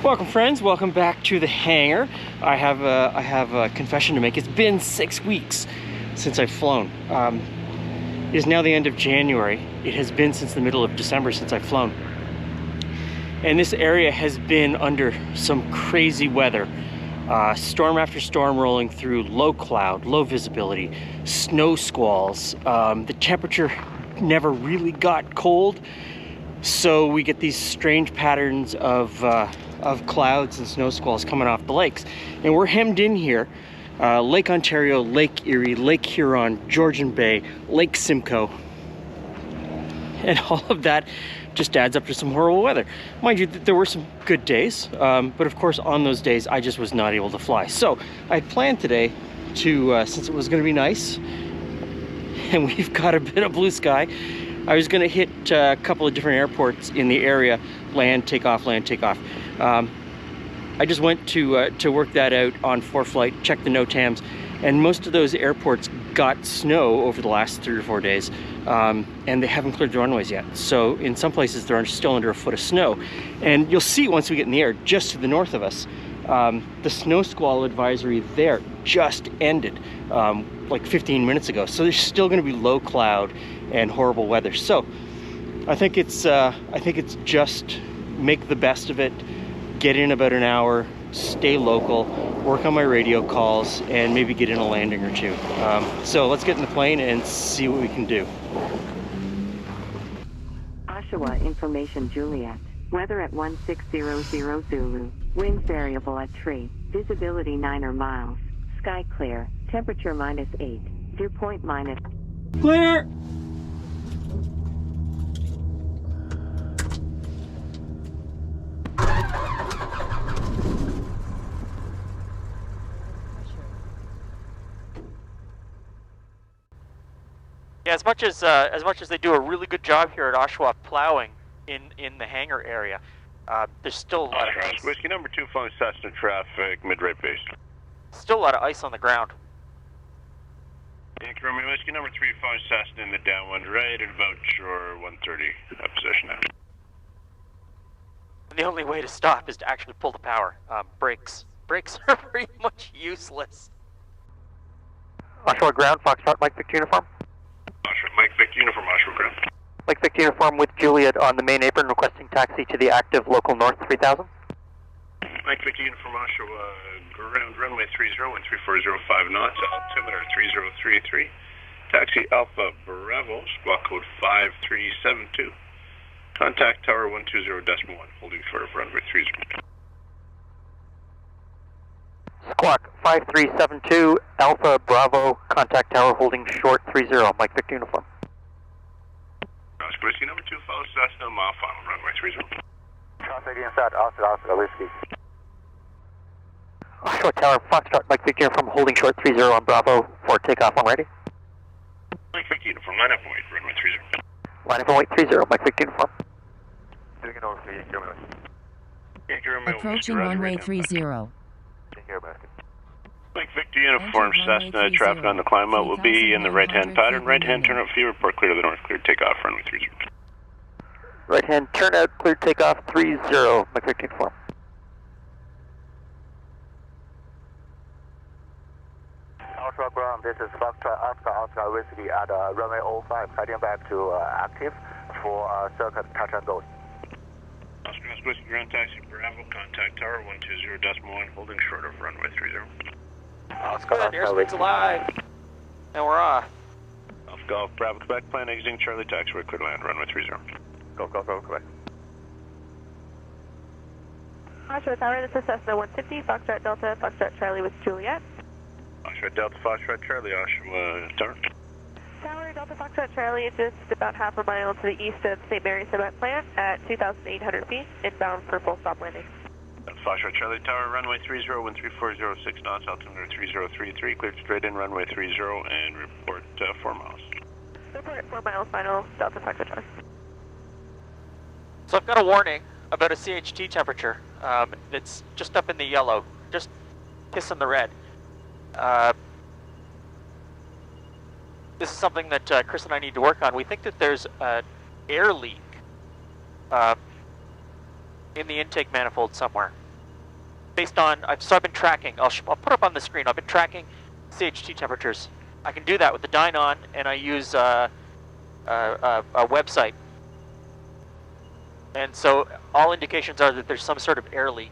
Welcome friends, welcome back to the hangar. I have a confession to make. It's been 6 weeks since I've flown. It is now the end of January. It has been since the middle of December since I've flown. And this area has been under some crazy weather. Storm after storm rolling through, low cloud, low visibility, snow squalls. The temperature never really got cold, so we get these strange patterns of clouds and snow squalls coming off the lakes. And we're hemmed in here. Lake Ontario, Lake Erie, Lake Huron, Georgian Bay, Lake Simcoe. And all of that just adds up to some horrible weather. Mind you, there were some good days, but of course on those days I just was not able to fly. So I planned today to, since it was going to be nice, and we've got a bit of blue sky, I was going to hit a couple of different airports in the area, land, take off, land, take off. I just went to work that out on ForeFlight, check the NOTAMs, and most of those airports got snow over the last 3 or 4 days, and they haven't cleared the runways yet. So in some places they're still under a foot of snow. And you'll see once we get in the air, just to the north of us, the snow squall advisory there just ended like 15 minutes ago. So there's still going to be low cloud and horrible weather. So I think it's just make the best of it, get in about an hour, stay local, work on my radio calls, and maybe get in a landing or two. So let's get in the plane and see what we can do. Oshawa Information Juliet. Weather at 1600 Zulu. Wind variable at 3. Visibility 9 miles. Sky clear. Temperature -8. Dew point minus. Clear! Yeah, as much as they do a really good job here at Oshawa plowing in the hangar area, there's still a lot of ice. Whiskey number 2, phone Cessna traffic, mid-right base. Still a lot of ice on the ground. Yankee Romeo, Whiskey number 3, phone Cessna in the downwind right at about shore 130 position now. And the only way to stop is to actually pull the power. Brakes are pretty much useless. Oshawa ground, Foxtrot, Mike Victor uniform. Oshawa, Mike Victor uniform, Oshawa ground. Mike Victor uniform with Juliet on the main apron, requesting taxi to the active local north 3000. Mike Victor uniform, Oshawa ground, runway 30, 13405 knots, altimeter 3033. Taxi Alpha Bravo, squawk code 5372. Contact tower 120.1, holding short of runway 30. Squawk 5372, Alpha Bravo, contact tower holding short 30, Mike Victor uniform. Oscar Whiskey number 2, follow Cessna, mile final, runway 30. Traffic inside Oscar Whiskey. Oshawa tower, Foxtrot, Mike Victor uniform holding short 30 on Bravo for takeoff when ready. Mike Victor uniform, line up and wait, runway 30. Line up and wait 30, Mike Victor uniform. Approaching runway 30. Mike Victor uniform, Cessna traffic on the climb out will be in the right-hand pattern. Right-hand turn out for report clear to the north, clear takeoff, runway 30. Right-hand turn out, clear takeoff 30, Mike Victor uniform. Oshawa ground, this is Foxtrot Oscar Whiskey at runway 05, heading back to active for circuit touch and go. Oscar Whiskey ground taxi Bravo, contact tower 120.1, holding short of runway 30. Good, airspeed's alive. And we're off. Alpha Golf Bravo, Quebec, plan exiting Charlie taxiway, clear to land, runway 30. Go, Quebec. Oshawa Tower, this is Cessna 150, Foxtrot Delta, Foxtrot Charlie with Juliet. Oshawa Delta, Foxtrot Charlie, Oshawa Tower. Tower, Delta Foxtrot Charlie, just about half a mile to the east of St. Mary's Cement Plant at 2,800 feet, inbound for full stop landing. Foxtrot Charlie Tower, runway 30, 13406 knots, altimeter 3033, cleared straight in, runway 30, and report 4 miles. Report 4 miles final, Delta Foxtrot Tower. So I've got a warning about a CHT temperature that's just up in the yellow, just kissing the red. This is something that Chris and I need to work on. We think that there's an air leak in the intake manifold somewhere. based on, so I've been tracking, I'll put up on the screen, I've been tracking CHT temperatures. I can do that with the Dynon, and I use a website. And so all indications are that there's some sort of air leak.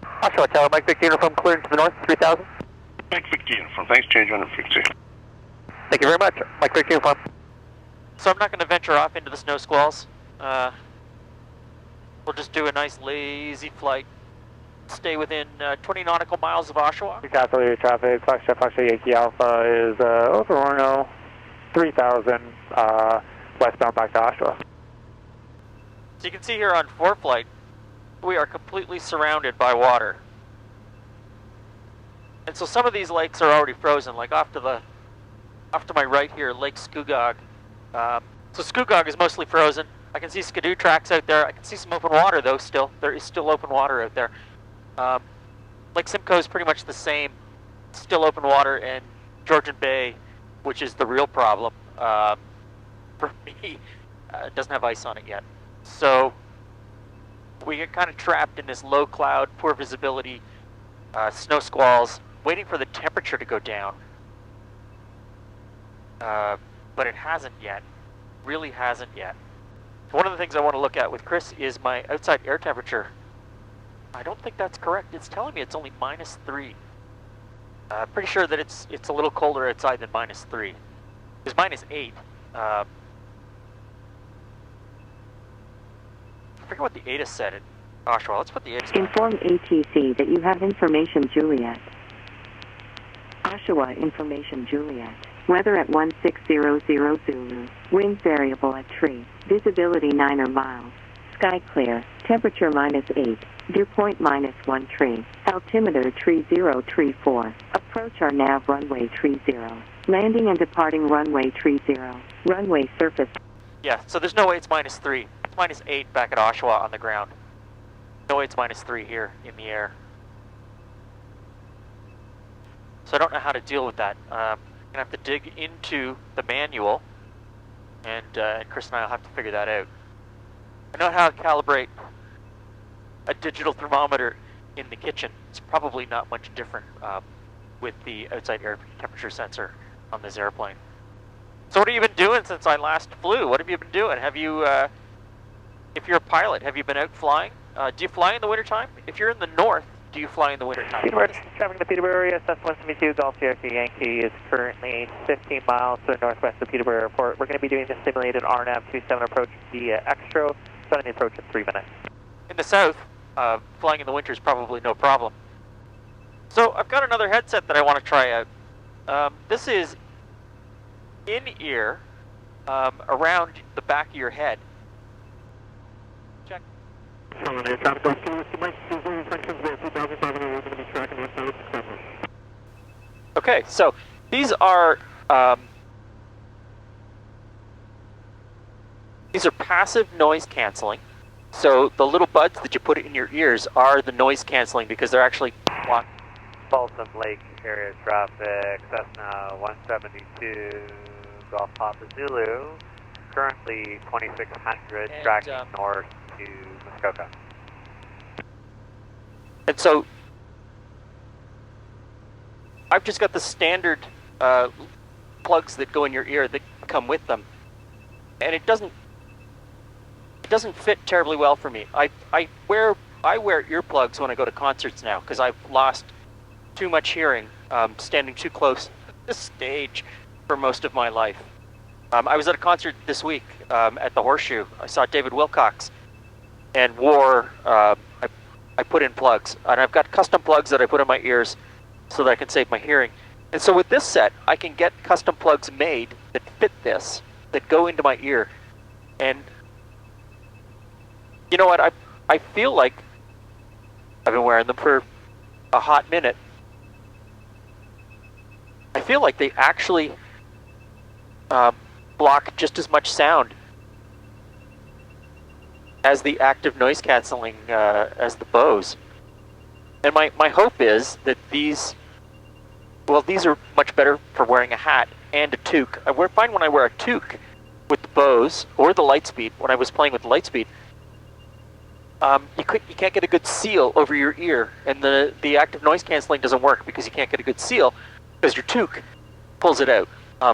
Oshawa Tower, Mike Victor Uniform, clearing to the north, 3000. Mike Victor Uniform, thanks, change on frequency. Thank you very much. Mike Victor Uniform. So I'm not going to venture off into the snow squalls. We'll just do a nice lazy flight. Stay within 20 nautical miles of Oshawa. Capital traffic, Foxtrot Yankee Alpha is over Orono, 3000, westbound back to Oshawa. So you can see here on ForeFlight, we are completely surrounded by water. And so some of these lakes are already frozen, like off to my right here, Lake Scugog. So Scugog is mostly frozen. I can see Skidoo tracks out there. I can see some open water though still. There is still open water out there. Lake Simcoe is pretty much the same. Still open water, and Georgian Bay, which is the real problem, for me, doesn't have ice on it yet. So we get kind of trapped in this low cloud, poor visibility, snow squalls, waiting for the temperature to go down. But it hasn't yet. Really hasn't yet. One of the things I want to look at with Chris is my outside air temperature. I don't think that's correct. It's telling me it's only -3. Pretty sure that it's a little colder outside than -3. It's -8. I forget what the ATA said at Oshawa. Let's put the ATA. Inform ATC that you have information Juliet. Oshawa information Juliet. Weather at 1600 Zulu. Wind variable at tree. Visibility 9 or miles. Sky clear. Temperature -8. Dew point -1 tree. Altimeter tree 0 tree 4. Approach our nav runway tree 0. Landing and departing runway tree 0. Runway surface. Yeah, so there's no way it's -3. It's -8 back at Oshawa on the ground. No way it's -3 here in the air. So I don't know how to deal with that. I'm gonna have to dig into the manual, and Chris and I will have to figure that out. I know how to calibrate a digital thermometer in the kitchen. It's probably not much different with the outside air temperature sensor on this airplane. So what have you been doing since I last flew? What have you been doing? Have you, if you're a pilot, have you been out flying? Do you fly in the wintertime? If you're in the north, do you fly in the wintertime? Peterborough, traffic to Peterborough area, SS-172, Golf Sierra Yankee is currently 15 miles to the northwest of Peterborough Airport. We're going to be doing the simulated RNAV 27 approach via Extro, starting the approach in 3 minutes. In the south, flying in the winter is probably no problem. So I've got another headset that I want to try out. This is in-ear, around the back of your head. Check. Okay, so these are passive noise canceling. So the little buds that you put in your ears are the noise canceling because they're actually blocked. Folsom Lake area traffic, Cessna 172, Golf Papa Zulu, currently 2600, tracking north to Muskoka. And so I've just got the standard plugs that go in your ear that come with them, and it doesn't fit terribly well for me. I wear earplugs when I go to concerts now because I've lost too much hearing, standing too close to the stage for most of my life. I was at a concert this week at the Horseshoe. I saw David Wilcox and wore, I put in plugs. And I've got custom plugs that I put in my ears so that I can save my hearing. And so with this set, I can get custom plugs made that fit this, that go into my ear. And you know what, I feel like I've been wearing them for a hot minute. I feel like they actually block just as much sound as the active noise canceling as the Bose. And my hope is that these are much better for wearing a hat and a tuque. I find when I wear a tuque with the Bose or the Lightspeed, when I was playing with the Lightspeed, you can't get a good seal over your ear, and the active noise canceling doesn't work because you can't get a good seal because your tuque pulls it out.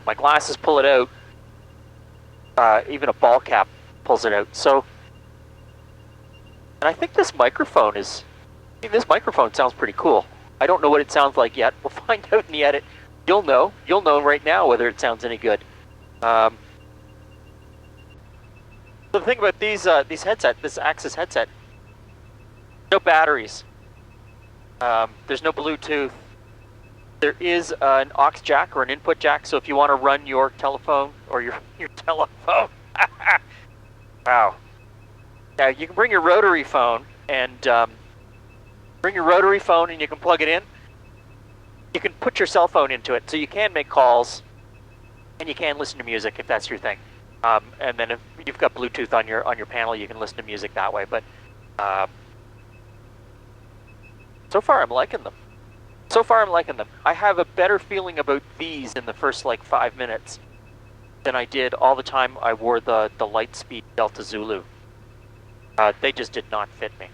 My glasses pull it out. Even a ball cap pulls it out. So, and I think this microphone sounds pretty cool. I don't know what it sounds like yet. We'll find out in the edit. You'll know right now whether it sounds any good. So the thing about these headset, this Axis headset, no batteries. There's no Bluetooth. There is an aux jack or an input jack, so if you want to run your telephone or your telephone, wow. Now you can bring your rotary phone and you can plug it in. You can put your cell phone into it, so you can make calls and you can listen to music if that's your thing. And then if you've got Bluetooth on your panel, you can listen to music that way. But so far, I'm liking them. I have a better feeling about these in the first like 5 minutes than I did all the time I wore the Lightspeed Delta Zulu. They just did not fit me.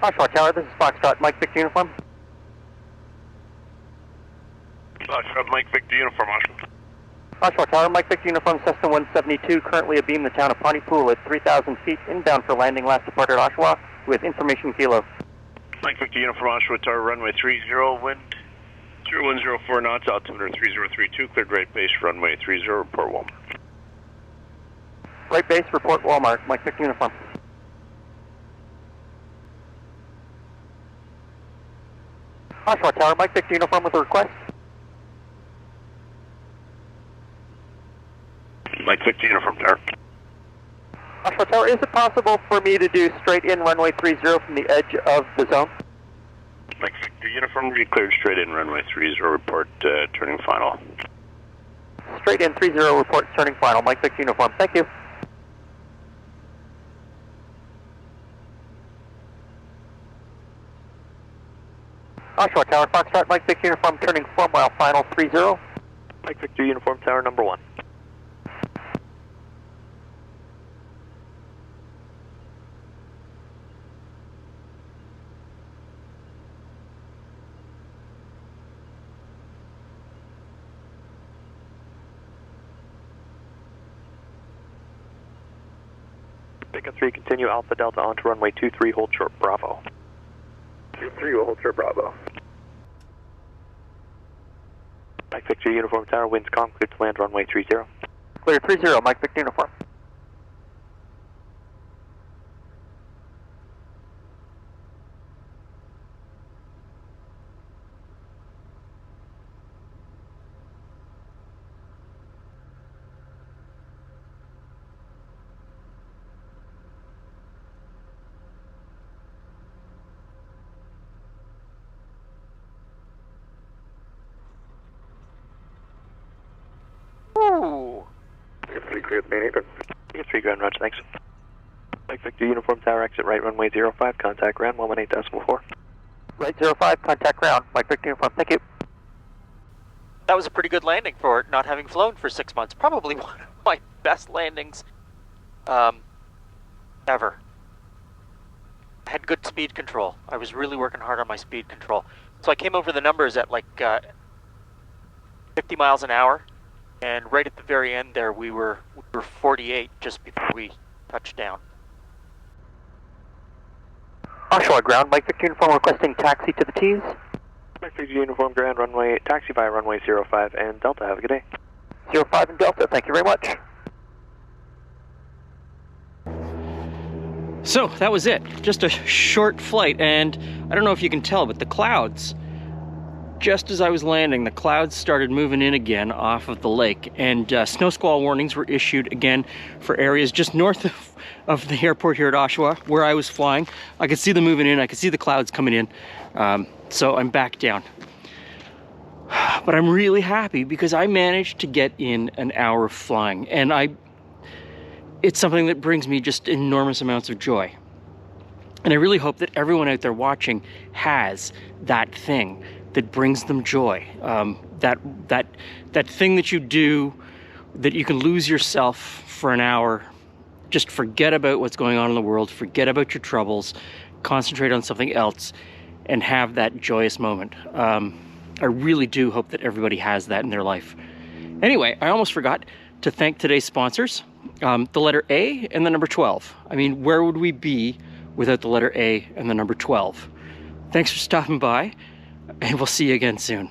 Oshawa Tower, this is Foxtrot, Mike Victor Uniform. Foxtrot, Mike Victor Uniform, Oshawa. Oshawa Tower, Mike Victor Uniform, Cessna 172, currently abeam the town of Pontypool at 3,000 feet, inbound for landing, last departed Oshawa, with information kilo. Mike Victor Uniform, Oshawa Tower, runway 30, wind 0104 knots, altimeter 3032, cleared right base, runway 30, report Walmart. Right base, report Walmart, Mike Victor Uniform. Oshawa Tower, Mike Victor Uniform with a request. Mike Victor Uniform Tower. Oshawa Tower, is it possible for me to do straight in runway 30 from the edge of the zone? Mike Victor Uniform, declared straight in runway 30, report turning final. Straight in 30, report turning final, Mike Victor Uniform, thank you. Oshawa Tower, Foxtrot, Mike Victor Uniform, turning 4 mile final 30. Mike Victor Uniform Tower number 1. Bacon 3, continue Alpha Delta onto runway 23, hold short Bravo. 23, hold short Bravo. Mike Victor Uniform Tower, winds calm, cleared to land runway 30. Clear 30, Mike Victor Uniform. Ooh. Ticket 3 cleared main apron. Ticket 3 ground roger, thanks. Mike Victor Uniform Tower, exit right runway 05, contact ground 118.4. Right 05, contact ground, Mike Victor Uniform, thank you. That was a pretty good landing for not having flown for 6 months. Probably one of my best landings ever. I had good speed control. I was really working hard on my speed control. So I came over the numbers at like 50 miles an hour. And right at the very end there, we were 48 just before we touched down. Oshawa ground, Mike Victor Uniform requesting taxi to the T's. Mike Victor Uniform ground runway, taxi via runway 05 and Delta, have a good day. 05 and Delta, thank you very much. So that was it. Just a short flight, and I don't know if you can tell, but the clouds, just as I was landing, the clouds started moving in again off of the lake, and snow squall warnings were issued again for areas just north of the airport here at Oshawa, where I was flying. I could see them moving in, I could see the clouds coming in, so I'm back down. But I'm really happy because I managed to get in an hour of flying, and it's something that brings me just enormous amounts of joy. And I really hope that everyone out there watching has that thing that brings them joy. That thing that you do, that you can lose yourself for an hour Just forget about what's going on in the world, forget about your troubles, concentrate on something else, and have that joyous moment. I really do hope that everybody has that in their life. Anyway, I almost forgot to thank today's sponsors, the letter A and the number 12. I mean, where would we be without the letter A and the number 12? Thanks for stopping by, and we'll see you again soon.